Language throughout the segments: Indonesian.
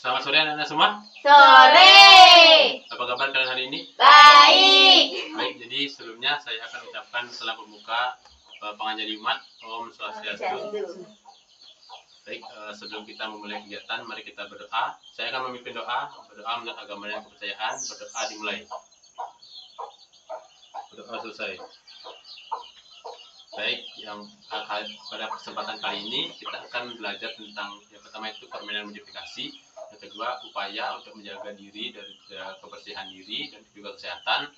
Selamat sore anak-anak semua. Sore. Apa kabar kalian hari ini? Baik. Baik, jadi sebelumnya saya akan ucapkan salam pembuka pengajian Jumat. Om Swastiastu. Baik, sebelum kita memulai kegiatan, mari kita berdoa. Saya akan memimpin berdoa menurut agama dan kepercayaan. Berdoa dimulai. Berdoa selesai. Baik, pada kesempatan kali ini kita akan belajar tentang yang pertama itu permainan modifikasi, yang kedua upaya untuk menjaga diri dari kebersihan diri dan juga kesehatan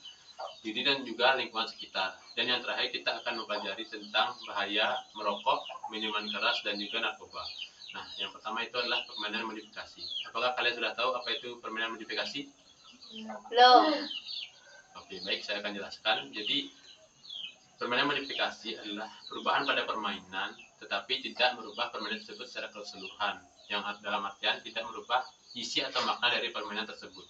diri dan juga lingkungan sekitar, dan yang terakhir kita akan mempelajari tentang bahaya merokok, minuman keras dan juga narkoba. Nah, yang pertama itu adalah permainan modifikasi. Apakah kalian sudah tahu apa itu permainan modifikasi? Belum. Oke, baik, saya akan jelaskan. Jadi permainan modifikasi adalah perubahan pada permainan, tetapi tidak merubah permainan tersebut secara keseluruhan, yang dalam artian tidak merubah isi atau makna dari permainan tersebut.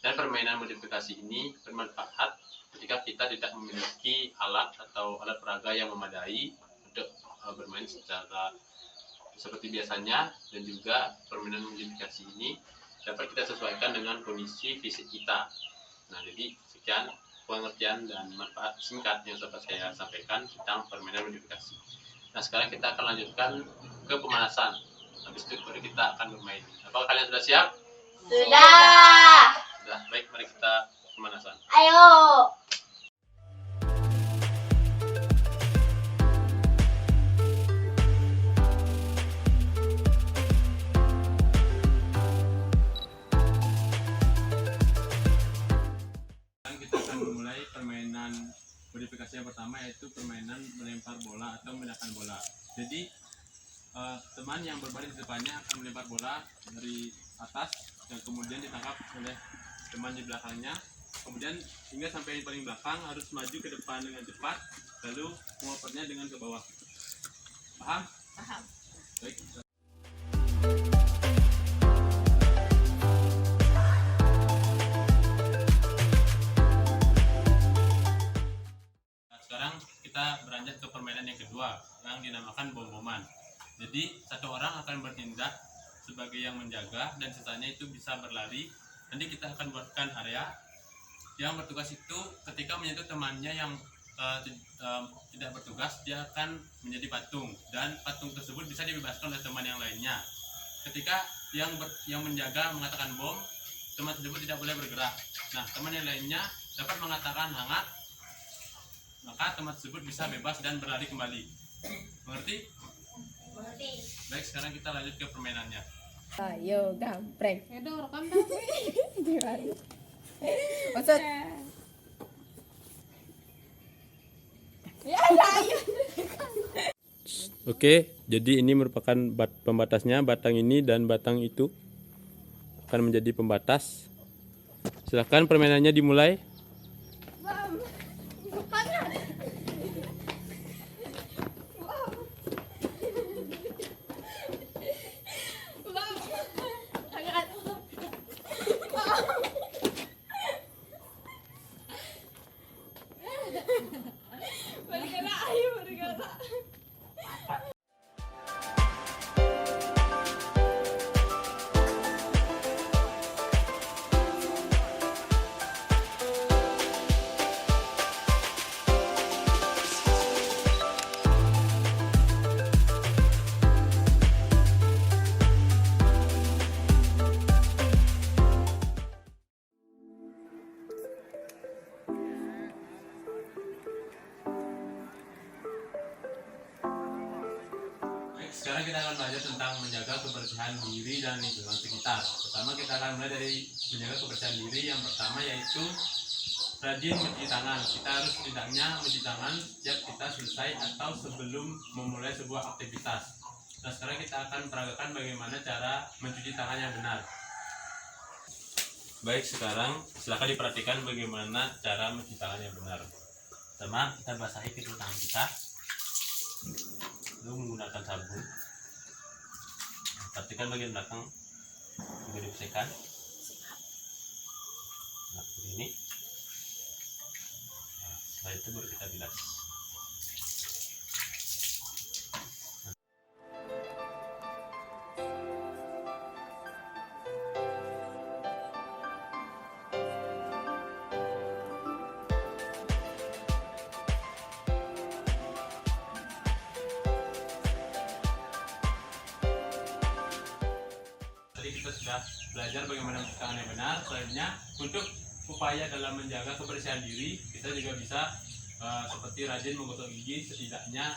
Dan permainan modifikasi ini bermanfaat ketika kita tidak memiliki alat atau alat peraga yang memadai untuk bermain secara seperti biasanya, dan juga permainan modifikasi ini dapat kita sesuaikan dengan kondisi fisik kita. Nah, jadi sekian pengertian dan manfaat singkat yang dapat saya sampaikan tentang permainan modifikasi. Nah, sekarang kita akan lanjutkan ke pemanasan. Habis itu baru kita akan bermain. Apakah kalian sudah siap? Sudah. Sudah, baik, mari kita pemanasan. Ayo. Kita akan memulai permainan modifikasi yang pertama, yaitu permainan melempar bola atau memindahkan bola. Jadi teman yang berbaring di depannya akan melempar bola dari atas dan kemudian ditangkap oleh teman di belakangnya. Kemudian hingga sampai yang paling belakang harus maju ke depan dengan cepat, lalu mengopernya dengan ke bawah. Paham? Paham. Baik. Sekarang kita beranjak ke permainan yang kedua yang dinamakan bom-boman. Jadi satu orang akan bertindak sebagai yang menjaga dan sisanya itu bisa berlari. Nanti kita akan buatkan area yang bertugas itu ketika menyentuh temannya yang tidak bertugas, dia akan menjadi patung, dan patung tersebut bisa dibebaskan oleh teman yang lainnya. Ketika yang menjaga mengatakan bom, teman tersebut tidak boleh bergerak. Nah, teman yang lainnya dapat mengatakan hangat, maka teman tersebut bisa bebas dan berlari kembali. Mengerti? Mengerti. Baik, sekarang kita lanjut ke permainannya. Ayo gampreng. Edo rekam tapi Gimana? Maksud ya ayo. Oke, jadi ini merupakan pembatasnya, batang ini dan batang itu akan menjadi pembatas. Silakan permainannya dimulai. Sekarang kita akan belajar tentang menjaga kebersihan diri dan lingkungan sekitar. Pertama, kita akan mulai dari menjaga kebersihan diri. Yang pertama yaitu rajin mencuci tangan. Kita harus setidaknya mencuci tangan setiap kita selesai atau sebelum memulai sebuah aktivitas. Nah, sekarang kita akan peragakan bagaimana cara mencuci tangan yang benar. Baik, sekarang silakan diperhatikan bagaimana cara mencuci tangan yang benar. Pertama, kita basahi kedua tangan kita, lalu menggunakan sabun. Perhatikan bagian belakang juga dibersihkan. Nah, seperti ini. Nah, setelah itu baru kita bilas. kita sudah belajar bagaimana mencuci tangan yang benar. Selanjutnya untuk upaya dalam menjaga kebersihan diri, kita juga bisa seperti rajin menggosok gigi setidaknya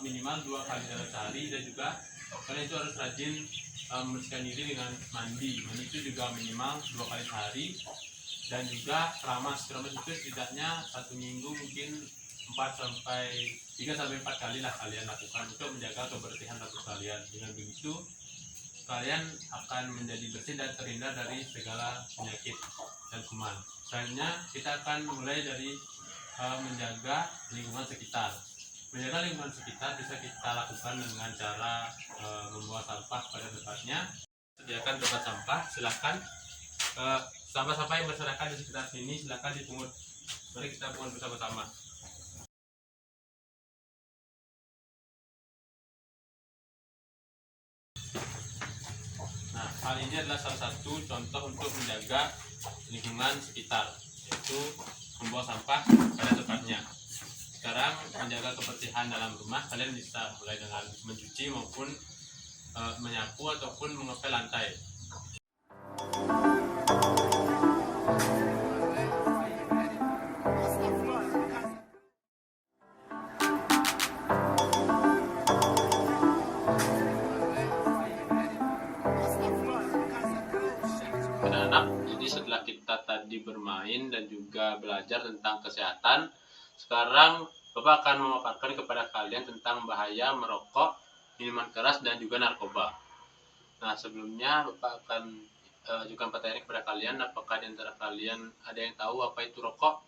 minimal 2 kali dalam sehari, dan juga kalian itu harus rajin membersihkan diri dengan mandi itu juga minimal 2 kali sehari, dan juga keramas itu setidaknya 1 minggu mungkin 3 sampai 4 kali lah kalian lakukan untuk menjaga kebersihan tubuh kalian. Dengan begitu kalian akan menjadi bersih dan terhindar dari segala penyakit dan kuman. Selanjutnya kita akan mulai dari menjaga lingkungan sekitar. Menjaga lingkungan sekitar bisa kita lakukan dengan cara membuang sampah pada tempatnya. Sediakan tempat sampah, silakan sampah-sampah yang berserakan di sekitar sini silakan dipungut. Mari kita pungut bersama-sama. Nah, hal ini adalah salah satu contoh untuk menjaga lingkungan sekitar, yaitu membuang sampah pada tempatnya. Sekarang menjaga kebersihan dalam rumah, kalian bisa mulai dengan mencuci maupun menyapu ataupun mengepel lantai. Anak-anak, jadi setelah kita tadi bermain dan juga belajar tentang kesehatan, sekarang Bapak akan memaparkan kepada kalian tentang bahaya merokok, minuman keras, dan juga narkoba. Nah, sebelumnya Bapak akan ajukan pertanyaan kepada kalian. Apakah di antara kalian ada yang tahu apa itu rokok?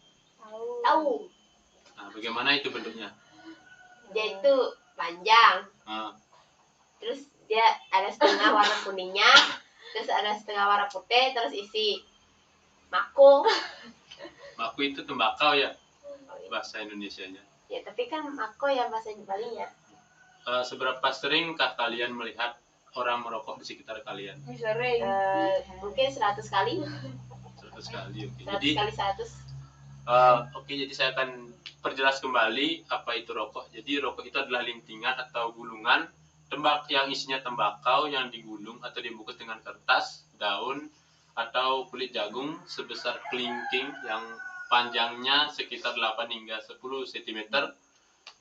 Tahu. Nah, bagaimana itu bentuknya? Dia itu panjang. Nah, Terus dia ada setengah warna kuningnya, terus ada setengah warna putih, terus isi mako. Mako itu tembakau ya, bahasa Indonesianya. Ya, tapi kan mako ya bahasa Bali-nya. Seberapa seringkah kalian melihat orang merokok di sekitar kalian? Sering. Mungkin 100 kali. 100 kali. Oke. 100 Jadi kali 100. jadi saya akan perjelas kembali apa itu rokok. Jadi rokok itu adalah lintingan atau gulungan yang isinya tembakau yang digulung atau dibungkus dengan kertas, daun, atau kulit jagung sebesar kelingking yang panjangnya sekitar 8 hingga 10 cm.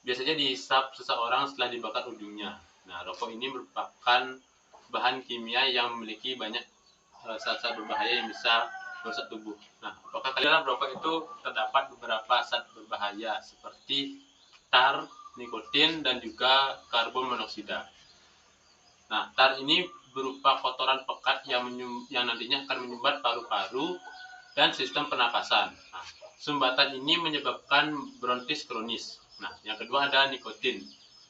Biasanya dihisap seseorang setelah dibakar ujungnya. Nah, rokok ini merupakan bahan kimia yang memiliki banyak zat-zat berbahaya yang bisa merusak tubuh. Nah, apakah dalam rokok itu terdapat beberapa zat berbahaya seperti tar, nikotin, dan juga karbon monoksida. Nah, tar ini berupa kotoran pekat yang nantinya akan menyumbat paru-paru dan sistem pernapasan. Nah, sumbatan ini menyebabkan bronkitis kronis. Nah, yang kedua ada nikotin.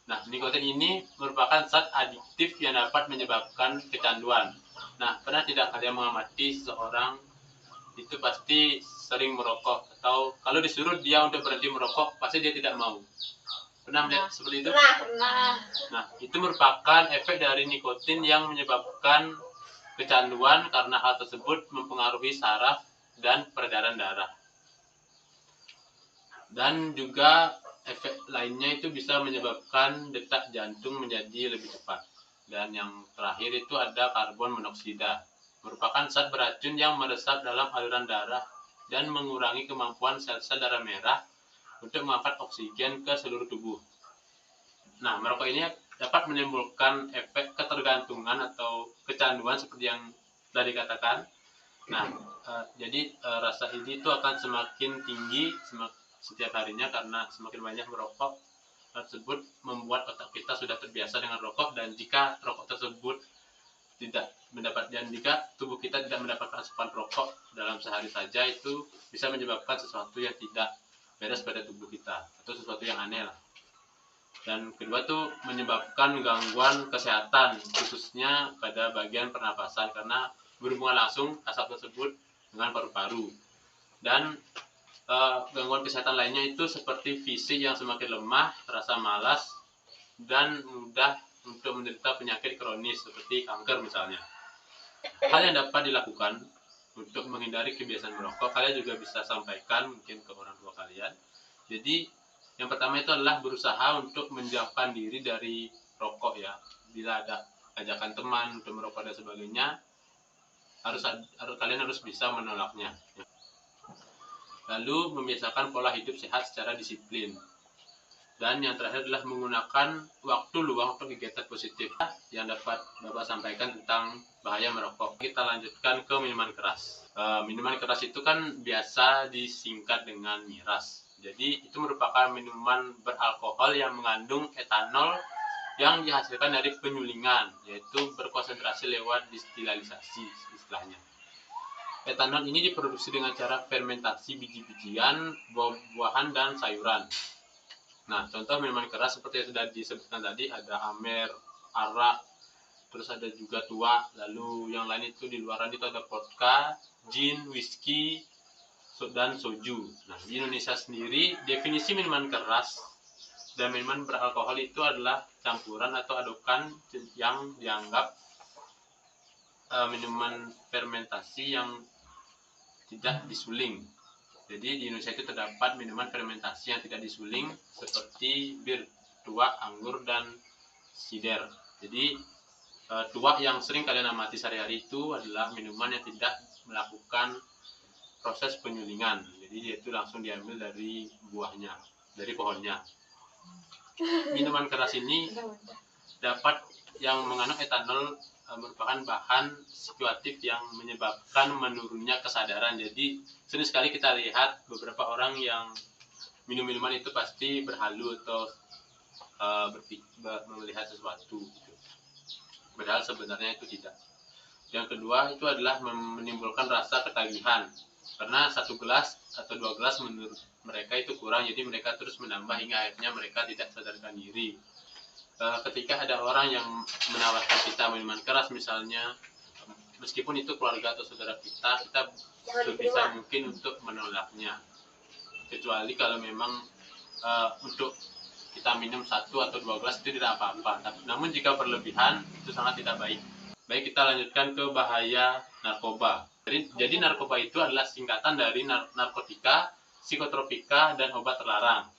Nah, nikotin ini merupakan zat adiktif yang dapat menyebabkan kecanduan. Nah, pernah tidak kalian mengamati seseorang itu pasti sering merokok, atau kalau disuruh dia untuk berhenti merokok pasti dia tidak mau? Pernah melihat seperti itu? Pernah. Nah, itu merupakan efek dari nikotin yang menyebabkan kecanduan karena hal tersebut mempengaruhi saraf dan peredaran darah. Dan juga efek lainnya itu bisa menyebabkan detak jantung menjadi lebih cepat. Dan yang terakhir itu ada karbon monoksida, merupakan zat beracun yang meresap dalam aliran darah dan mengurangi kemampuan sel-sel darah merah untuk mengangkat oksigen ke seluruh tubuh. Nah, merokok ini dapat menimbulkan efek ketergantungan atau kecanduan seperti yang tadi dikatakan. Nah, jadi rasa ini itu akan semakin tinggi setiap harinya karena semakin banyak merokok tersebut membuat otak kita sudah terbiasa dengan rokok, dan jika rokok tersebut jika tubuh kita tidak mendapatkan asupan rokok dalam sehari saja, itu bisa menyebabkan sesuatu yang tidak beres pada tubuh kita atau sesuatu yang aneh lah. Dan kedua tuh menyebabkan gangguan kesehatan khususnya pada bagian pernapasan karena berhubungan langsung asap tersebut dengan paru-paru. Dan gangguan kesehatan lainnya itu seperti fisik yang semakin lemah, rasa malas, dan mudah untuk menderita penyakit kronis seperti kanker misalnya. Hal yang dapat dilakukan untuk menghindari kebiasaan merokok, kalian juga bisa sampaikan mungkin ke orang tua kalian. Jadi yang pertama itu adalah berusaha untuk menjauhkan diri dari rokok ya. Bila ada ajakan teman untuk merokok dan sebagainya, kalian harus bisa menolaknya. Lalu membiasakan pola hidup sehat secara disiplin. Dan yang terakhir adalah menggunakan waktu luang untuk kegiatan positif yang dapat Bapak sampaikan tentang bahaya merokok. Kita lanjutkan ke minuman keras. Minuman keras itu kan biasa disingkat dengan miras. Jadi itu merupakan minuman beralkohol yang mengandung etanol yang dihasilkan dari penyulingan, yaitu berkonsentrasi lewat distilasi istilahnya. Etanol ini diproduksi dengan cara fermentasi biji-bijian, buah-buahan, dan sayuran. Nah, contoh minuman keras seperti yang sudah disebutkan tadi ada Amer, Arak, terus ada juga Tua, lalu yang lain itu di luaran itu ada vodka, gin, whisky, dan soju. Nah, di Indonesia sendiri definisi minuman keras dan minuman beralkohol itu adalah campuran atau adokan yang dianggap minuman fermentasi yang tidak disuling. Jadi di Indonesia itu terdapat minuman fermentasi yang tidak disuling seperti bir, tuak, anggur, dan sider. Jadi tuak yang sering kalian amati sehari-hari itu adalah minuman yang tidak melakukan proses penyulingan. Jadi dia itu langsung diambil dari buahnya, dari pohonnya. Minuman keras ini dapat yang mengandung etanol merupakan bahan psikoaktif yang menyebabkan menurunnya kesadaran. Jadi sering sekali kita lihat beberapa orang yang minum minuman itu pasti berhalu atau melihat sesuatu gitu. Padahal sebenarnya itu tidak. Yang kedua itu adalah menimbulkan rasa ketagihan, karena 1 gelas atau 2 gelas menurut mereka itu kurang, jadi mereka terus menambah hingga akhirnya mereka tidak sadarkan diri. Ketika ada orang yang menawarkan kita minuman keras misalnya, meskipun itu keluarga atau saudara kita sebisa mungkin untuk menolaknya, kecuali kalau memang untuk kita minum 1 atau 2 gelas itu tidak apa-apa. Namun jika berlebihan itu sangat tidak baik. Baik, kita lanjutkan ke bahaya narkoba. Jadi narkoba itu adalah singkatan dari narkotika, psikotropika, dan obat terlarang.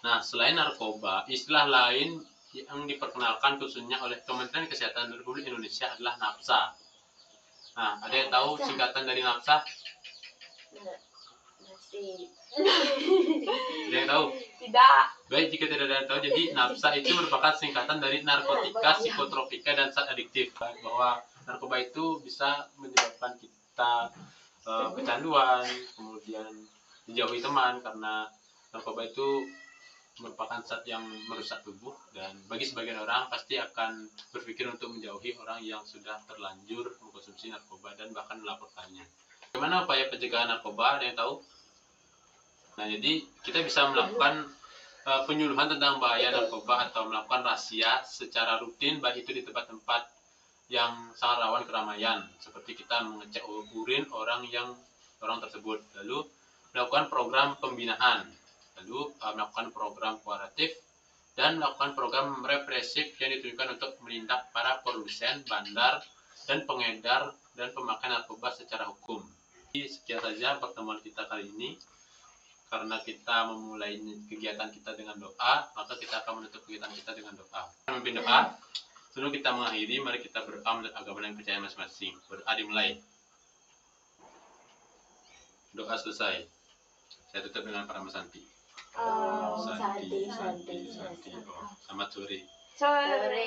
Nah, selain narkoba, istilah lain yang diperkenalkan khususnya oleh Kementerian Kesehatan Republik Indonesia adalah NAPSA. Nah, ada yang tahu singkatan dari NAPSA? Masih. Ada yang tahu? Tidak. Baik, jika tidak ada yang tahu, jadi NAPSA itu merupakan singkatan dari narkotika, psikotropika, dan zat adiktif. Bahwa narkoba itu bisa menyebabkan kita kecanduan, kemudian dijauhi teman, karena narkoba itu merupakan zat yang merusak tubuh, dan bagi sebagian orang pasti akan berpikir untuk menjauhi orang yang sudah terlanjur mengkonsumsi narkoba dan bahkan melaporkannya. Bagaimana upaya pencegahan narkoba? Ada yang tahu? Nah, jadi kita bisa melakukan penyuluhan tentang bahaya narkoba atau melakukan razia secara rutin, baik itu di tempat-tempat yang sangat rawan keramaian, seperti kita mengecek urin orang tersebut, lalu melakukan program pembinaan, lalu melakukan program kuratif, dan melakukan program represif yang ditujukan untuk menindak para produsen, bandar, dan pengedar dan pemakai narkoba secara hukum. Jadi, sekian saja pertemuan kita kali ini. Karena kita memulai kegiatan kita dengan doa, maka kita akan menutup kegiatan kita dengan doa. Memimpin doa. Sebelum kita mengakhiri, mari kita berdoa menurut agama dan kepercayaan masing-masing. Berdoa dimulai. Doa selesai. Saya tutup dengan para Santi. Santi. Oh, selamat sore. Sore.